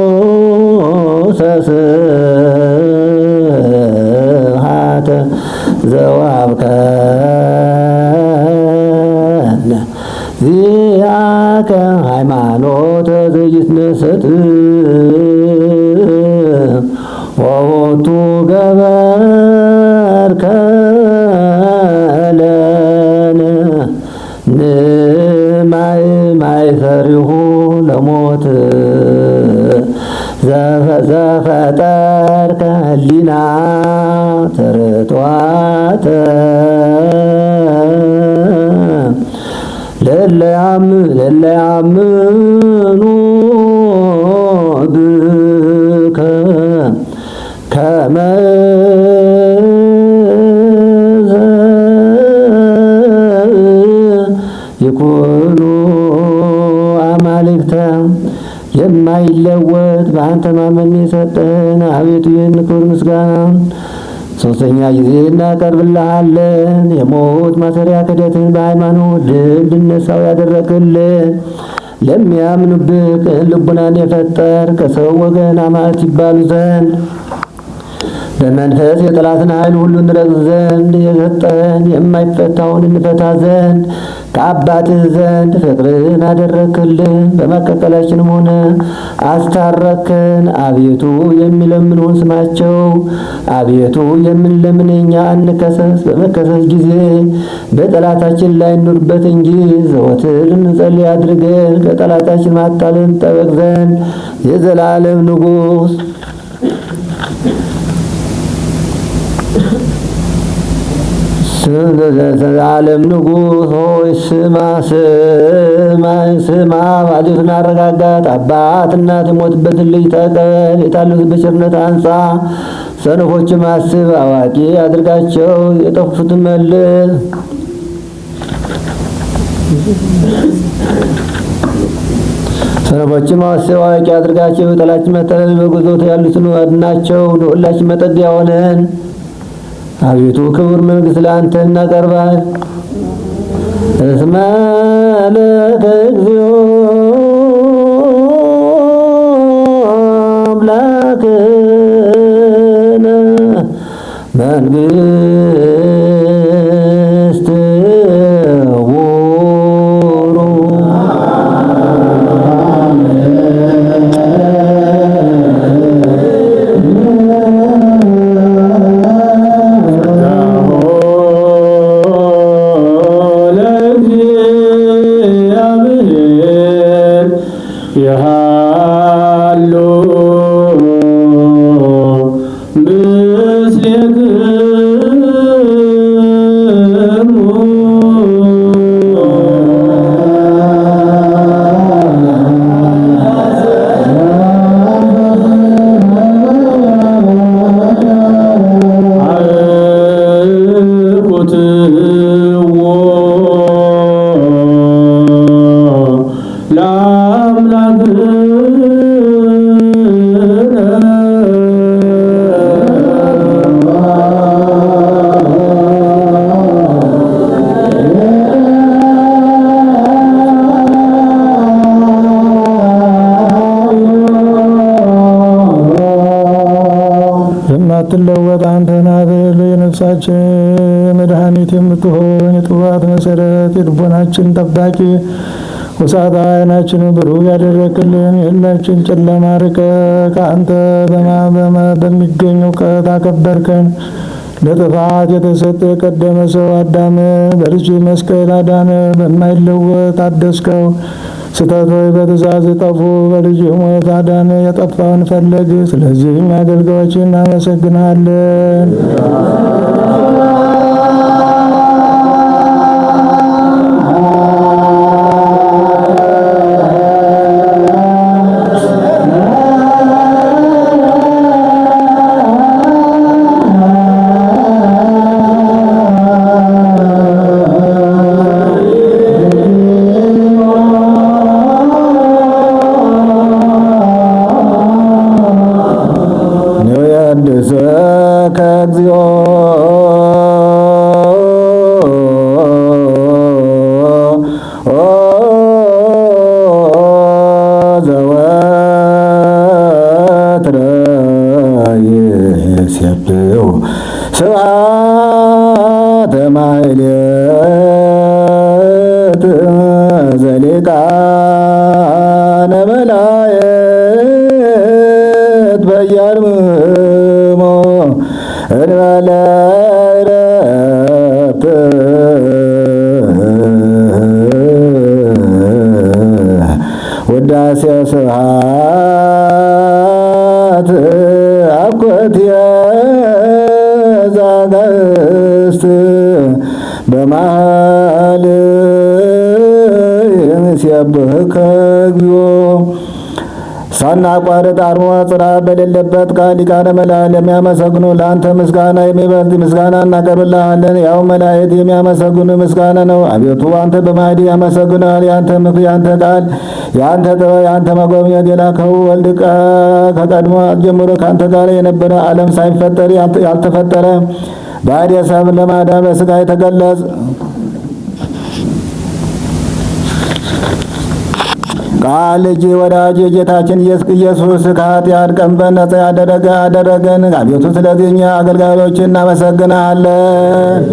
ቅዱስ ስብሐት ዘወሀብከነ ዚአከ ሃይማኖተ ዘይትነሰት ወቦቱ ገበርከ ለነ ንማይሰሪሁ ለሞት ዘፈጠርከ ህሊና ተርቷተ ለለያምኑ ብከ ከመ ይኩኑ አማልክተ የማይለወጥ በአንተ ማመን የሰጠን አቤቱ ይህን ክብር ምስጋና ሶስተኛ ጊዜ እናቀርብልሃለን። የሞት ማሰሪያ ክደትን በሃይማኖት ድል እንድነሳው ያደረግልን ለሚያምኑብህ ቅን ልቡናን የፈጠር ከሰው ወገን አማልክት ይባሉ ዘንድ በመንፈስ የጠላትን ኃይል ሁሉ እንረግጥ ዘንድ የሰጠን የማይፈታውን እንፈታ ዘንድ ከአባትህ ዘንድ ፍቅርን አደረክልን። በመካከላችንም ሆነ አስታረክን። አቤቱ የሚለምኑን ስማቸው። አቤቱ የምንለምን እኛ አንከሰስ። በመከሰስ ጊዜ በጠላታችን ላይ እንኑርበት እንጂ ዘወትር እንጸልይ አድርገን ከጠላታችን ማታለን ጠበቅ ዘንድ የዘላለም ንጉሥ ዘላለም ንጉሥ ሆይ ስማ ስማ ስማ። ባዲቱን አረጋጋት። አባት እናት የሞትበትን ልጅ ተቀበል። የታሉት በቸርነት አንጻ። ሰነፎችም አስብ፣ አዋቂ አድርጋቸው። የጠፉትን መልስ። ሰነፎችም አስብ፣ አዋቂ አድርጋቸው። የጠላችን መተላለፍ በጉዞት ያሉትን አድናቸው። ለሁላችን መጠጊያ ሆነን አቤቱ ክቡር መንግሥት ለአንተ እናቀርባል። እስመ ለከ እግዚኦ አምላክነ መንግሥት ውሩ ያሉ ምስሌክ የማትለወጥ አንተ ናት። የነፍሳችን መድኃኒት የምትሆን የጥዋት መሰረት የልቦናችን ጠባቂ ውሳጣ ዓይናችን ብሩህ ያደረክልን የሁላችን ጨለማ ርቀ ከአንተ በሚገኝ እውቀት አከበርከን። ለጥፋት የተሰጠ የቀደመ ሰው አዳም በልጅ መስቀል አዳነ። በማይለወጥ አደስከው። ስተቶች በትእዛዝ ጠፉ፣ በልጅ ሞት አዳነ። የጠፋውን ፈለግ። ስለዚህም አገልጋዮችን እናመሰግናለን። ከእግዚኦ ዘወትረ ይሴብሑ ስብሐተ ማሕሌት ዘሊቃነ መላእክት በየአርምሞ እንበለ ዕረፍት ውዳሴ ስብሐት አኮትየ ዘአጋዕዝት በማኅሌተ ይሴብሕከ እግዚኦ። ሳናቋርጥ አርሞ ጽርዓት በሌለበት ቃል ሊቃነ መላእክት ለሚያመሰግኑ ለአንተ ምስጋና የሚበልጥ ምስጋና እናቀርብልሃለን። ያው መላእክት የሚያመሰግኑ ምስጋና ነው። አቤቱ አንተ በማዕድ ያመሰግናል። የአንተ ምክር፣ የአንተ ቃል፣ የአንተ ጥበብ፣ የአንተ መጎብኘት የላከው ወልድ ከቀድሞ ጀምሮ ከአንተ ጋር የነበረ ዓለም ሳይፈጠር ያልተፈጠረ ባዕድ ሰብን ለማዳን በሥጋ የተገለጸ ቃል ልጅ ወዳጅ ጌታችን ኢየሱስ ከኃጢአት ቀንበር ነፃ አደረገን። አቤቱ ስለዚህ እኛ አገልጋዮችን እናመሰግናለን።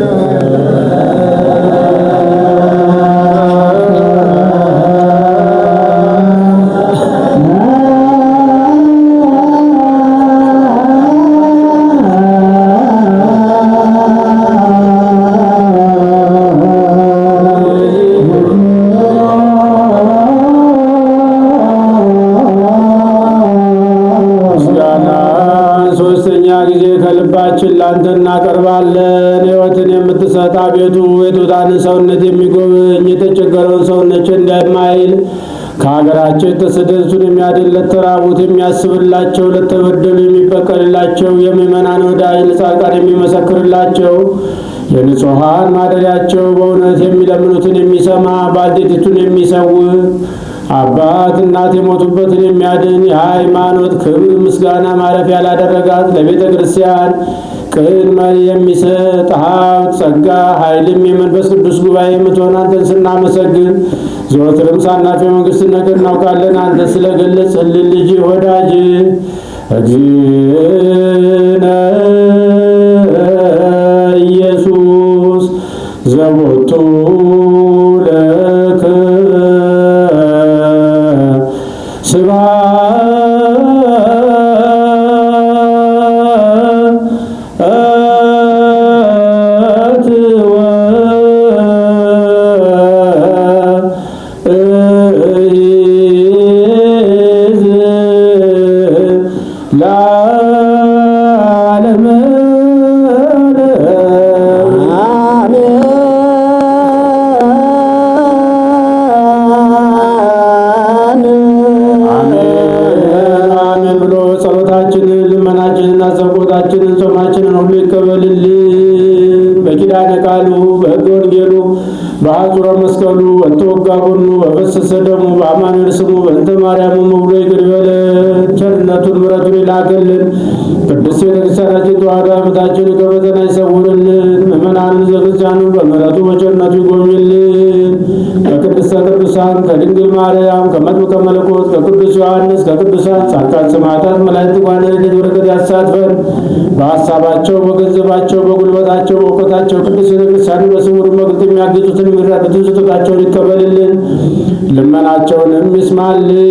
ከልባችን ላንተ እናቀርባለን። ሕይወትን የምትሰጥ አቤቱ የትሑታንን ሰውነት የሚጎበኝ የተቸገረውን ሰውነት እንደማይል ከሀገራቸው የተሰደዱትን የሚያድን ለተራቡት የሚያስብላቸው ለተበደሉ የሚበቀልላቸው የምእመናን ወዳጅ ለጻድቃን የሚመሰክርላቸው የንጹሐን ማደሪያቸው በእውነት የሚለምኑትን የሚሰማ ባልቴቲቱን የሚሰውር አባት እናት የሞቱበትን የሚያድን የሃይማኖት ክብር ምስጋና ማረፊያ ላደረጋት ለቤተ ክርስቲያን ቅን መሪ የሚሰጥ ሀብት ጸጋ ኃይልም የመንፈስ ቅዱስ ጉባኤ የምትሆን አንተን ስናመሰግን ዘወትርም ሳናፊ መንግሥትን ነገር እናውቃለን። አንተ ስለገለጽህልን ልጅ ወዳጅ እግዚእነ ኢየሱስ ዘቦቱ ለከ ስብሐት ወእይዝ ለዓለመ ጸሎታችንን ጾማችንን ሁሉ ይቀበልልን። በኪዳነ ቃሉ በሕገ ወንጌሉ በአጽሮተ መስቀሉ በተወጋ ጎኑ በፈሰሰ ደሙ በአማኑኤል ስሙ በእንተ ማርያም ብሎ ይቅር ይበለን። ቸርነቱን ምሕረቱን ይላክልን። ቅድስት ቤተክርስቲያናችን ተዋሕዶ ሃይማኖታችንን ከፈተና ይሰውርልን። ምእመናንን ዘክርስቲያኑን በምሕረቱ በቸርነቱ ይጎብኝልን። በቅድስተ ቅዱሳን ከድንግል ማርያም ከመጥምቀ መለኮት ከቅዱስ ዮሐንስ ከቅዱሳን ጻድቃን ሰማዕታት መላእክት ጓደ ረድኤት በረከት ያሳትፈን። በሐሳባቸው በገንዘባቸው በጉልበታቸው በእውቀታቸው ቅዱስ ቤተክርስቲያንን በስውር በግልጥ የሚያግዙትን የሚራዱትን ስጦታቸውን ይቀበልልን፣ ልመናቸውንም ይስማልን።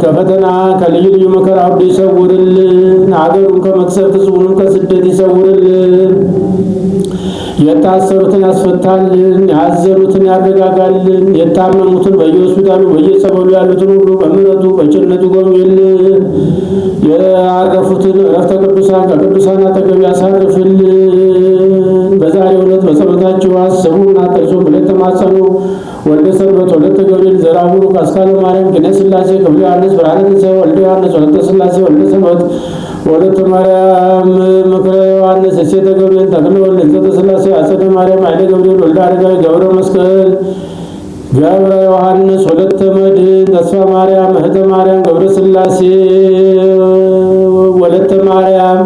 ከፈተና ከልዩ ልዩ መከራ ሁሉ ይሰውርልን። ሀገሩን ከመቅሰፍት ሕዝቡንም ከስደት ይሰውርልን። የታሰሩትን ያስፈታልን፣ ያዘኑትን ያረጋጋልን፣ የታመሙትን በየሆስፒታሉ በየጸበሉ ያሉትን ሁሉ በምሕረቱ በቸርነቱ ጎብኝልን። ያረፉትን ዕረፍተ ቅዱሳን ከቅዱሳን አጠገብ ያሳርፍልን። በዛሬው ዕለት በጸሎታችሁ አስቡን አትርሱ ብለው የተማጸኑ ወልደ ሰንበት፣ ወለተ ገብርኤል፣ ዘርአ ቡሩክ፣ አስካለ ማርያም፣ ኪነ ሥላሴ፣ ክፍለ ዮሐንስ፣ ብርሃነ ትንሣኤ፣ ወልደ ዮሐንስ፣ ወለተ ሥላሴ፣ ወልደ ሰንበት፣ ወለተ ማርያም፣ ምክረ ዮሐንስ፣ እሴተ ገብርኤል፣ ተክለ ወልድ፣ እንዘተ ሥላሴ፣ አጸደ ማርያም፣ ኃይለ ገብርኤል፣ ወልደ አረጋዊ፣ ገብረ መስቀል፣ ገብረ ዮሐንስ፣ ወለተ መድኅን፣ ተስፋ ማርያም፣ እህተ ማርያም፣ ገብረ ሥላሴ፣ ወለተ ማርያም፣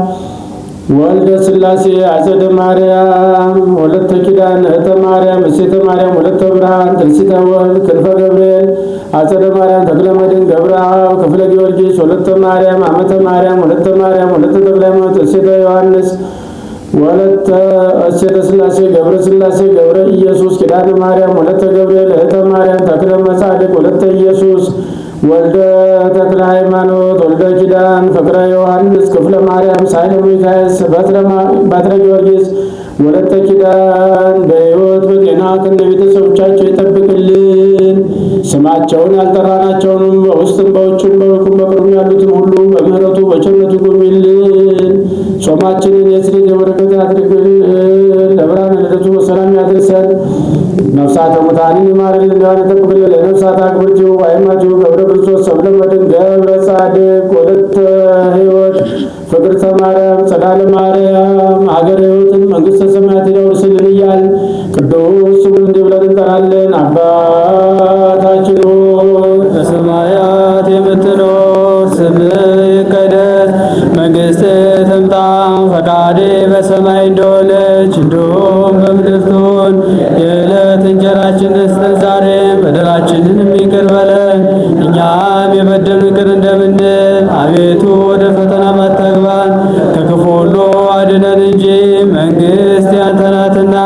ወልደ ሥላሴ፣ አጸደ ማርያም፣ ወለተ ኪዳን፣ እህተ ማርያም፣ እሴተ ማርያም፣ ወለተ ብርሃን፣ ትንሲተ ወልድ፣ ክንፈ ገብርኤል፣ አጸደ ማርያም፣ ተክለ መድኅን፣ ገብረ አብ፣ ክፍለ ጊዮርጊስ፣ ወለተ ማርያም፣ አመተ ማርያም፣ ወለተ ማርያም፣ ወለተ ተክለ ሃይማኖት፣ እሴተ ዮሐንስ፣ ወለተ እሴተ ሥላሴ፣ ገብረ ሥላሴ፣ ገብረ ኢየሱስ፣ ኪዳነ ማርያም፣ ወለተ ገብርኤል፣ እህተ ማርያም፣ ተክለ መጻድቅ፣ ወለተ ኢየሱስ፣ ወልደ ተክለ ሃይማኖት፣ ወልደ ኪዳን፣ ፍቅረ ዮሐንስ፣ ክፍለ ማርያም፣ ሳይለ ሚካኤል፣ በትረ ጊዮርጊስ፣ ወለተ ኪዳን በሕይወት በጤና ከነ ቤተሰቦቻቸው ይጠብቅልን። ስማቸውን ያልጠራናቸውንም በውስጥም በውጭም በሩቅም በቅርቡም ያሉትን ሁሉ በምሕረቱ በቸርነቱ ይጎብኝልን። ጾማችንን የጽድቅ የበረከት ያድርግልን። ለብርሃነ ልደቱ በሰላም ያድርሰን። ነፍሳተ ሙታንን ይማርልን፣ እንዲያን ይጠብቅልን። ለነፍሳት አክብርቲው አይማቲው ገብረ ክርስቶስ፣ ሰብለ መድኅን፣ ገብረ ጻድቅ፣ ወለተ ሕይወት፣ ፍቅርተ ማርያም፣ ጸዳለ ማርያም ሀገረ ሕይወትን መንግሥተ ሰማያት ያውርስልን እያል ቅዱስ ስሙን እንዲህ ብለን እንጠራለን። አባታችን ሆይ በሰማያት የምትኖር ስምህ ይቀደስ፣ መንግሥትህ ትምጣ፣ ፈቃድህ በሰማይ እንደሆነች እንዲሁም በምድር ትሁን። የዕለት እንጀራችንን ስጠን ዛሬ፣ በደላችንን ይቅር በለን እኛም የበደሉንን ይቅር እንደምንል። አቤቱ ወደ ፈተና አታግባን፣ ከክፉ ሁሉ አድነን እንጂ መንግሥት ያንተ ናትና፣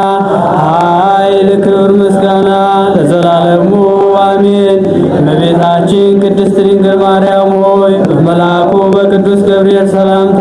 ኃይል፣ ክብር፣ ምስጋና ለዘላለሙ አሜን። እመቤታችን ቅድስት ድንግል ማርያም ሆይ በመልአኩ በቅዱስ ገብርኤል ሰላምታ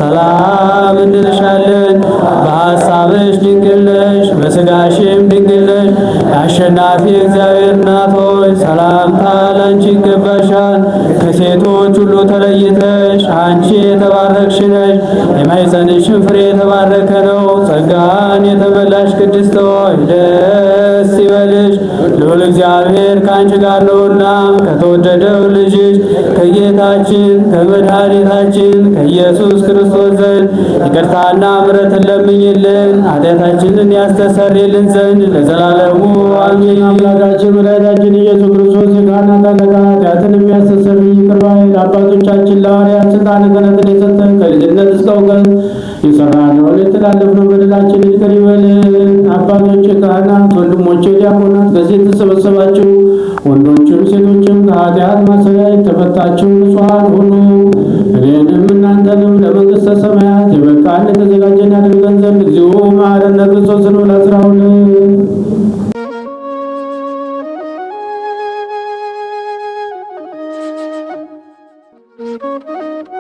ሰላም እንልሻለን። በሐሳብሽ ድንግል ነሽ፣ በሥጋሽም ድንግል ነሽ። የአሸናፊ እግዚአብሔር እናት ሆይ ሰላምታ ላንቺ ይገባሻል። ከሴቶች ሁሉ ተለይተሽ አንቺ የተባረክሽ ነሽ፣ የማኅፀንሽም ፍሬ የተባረከ ነው። ጸጋን የተመላሽ ቅድስት ሆይ ደስ ይበልሽ፣ ልዑል እግዚአብሔር ከአንቺ ጋር ነውና ከተወደደው ልጅሽ ከጌታችን ከመድኃኒታችን ከኢየሱስ ክርስቶስ ዘንድ ይቅርታና ምሕረትን ለምኝልን ኃጢአታችንን ያስተሰርይልን ዘንድ ለዘላለሙ አሜን። አምላካችን መድኃኒታችን ኢየሱስ ክርስቶስ የካህናት አለቃ ኃጢአትን የሚያስተሰርይ ይቅር ባይ ለአባቶቻችን ለሐዋርያት ሥልጣነ ክህነትን የሰጠን ከልጅነት እስከ እውቀት የሠራነውን የተላለፍነው በደላችንን ይቅር ይበለን። አባቶቼ ካህናት፣ ወንድሞቼ ዲያቆናት፣ ከዚህ የተሰበሰባችሁ ወንዶችም ሴቶችም ከኃጢአት ማሰሪያ የተፈታችሁ ንጹሐን ሁኑ። እኔንም እናንተንም ለመንግሥተ ሰማያት የበቃን የተዘጋጀን ያድርገን ዘንድ እግዚኦ መሐረነ ክርስቶስ ነው ላስራሁን Thank you.